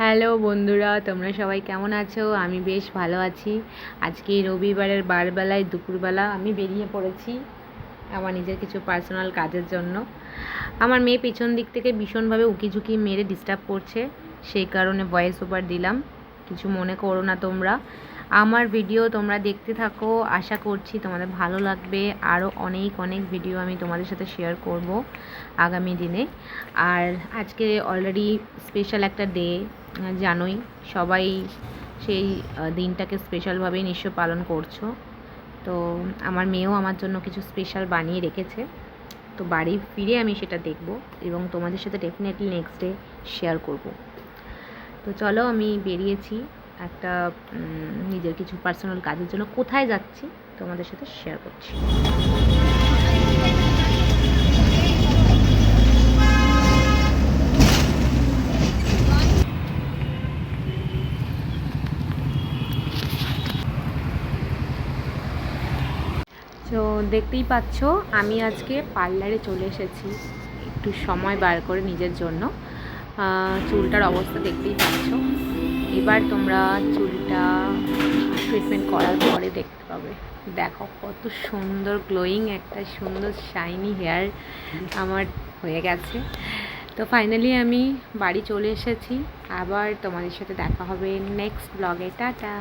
Hello বন্ধুরা, তোমরা সবাই কেমন আছো? আমি বেশ ভালো আছি। আজকে রবিবারের বারবেলায় দুপুরবেলা আমি বেরিয়ে পড়েছি আমার নিজের কিছু পার্সোনাল কাজের জন্য। আমার মেয়ে পেছন দিক থেকে ভীষণভাবে উকিঝুঁকি মেরে ডিস্টার্ব করছে, সেই কারণে ভয়েস ওভার দিলাম। কিছু মনে করো না তোমরা। আমার ভিডিও তোমরা দেখতে থাকো, আশা করছি তোমাদের ভালো লাগবে। আরও অনেক অনেক ভিডিও আমি তোমাদের সাথে শেয়ার করব আগামী দিনে। আর আজকে অলরেডি স্পেশাল একটা ডে, জানোই সবাই সেই দিনটাকে স্পেশালভাবেই নিশ্চয় পালন করছো। তো আমার মেয়েও আমার জন্য কিছু স্পেশাল বানিয়ে রেখেছে, তো বাড়ি ফিরে আমি সেটা দেখব এবং তোমাদের সাথে ডেফিনেটলি নেক্সট ডে শেয়ার করব। তো চলো, আমি বেরিয়েছি একটা নিজের কিছু পার্সোনাল কাজের জন্য। কোথায় যাচ্ছি তোমাদের সাথে শেয়ার করছি। তো দেখতেই পাচ্ছ আমি আজকে পার্লারে চলে এসেছি একটু সময় বার করে নিজের জন্য। চুলটার অবস্থা দেখতেই পাচ্ছ। এবার তোমরা চুলটা ট্রিটমেন্ট করার পরে দেখতে পাবে। দেখো কত সুন্দর গ্লোয়িং, একটা সুন্দর শাইনি হেয়ার আমার হয়ে গেছে। তো ফাইনালি আমি বাড়ি চলে এসেছি। আবার তোমাদের সাথে দেখা হবে নেক্সট ব্লগে। টাটা।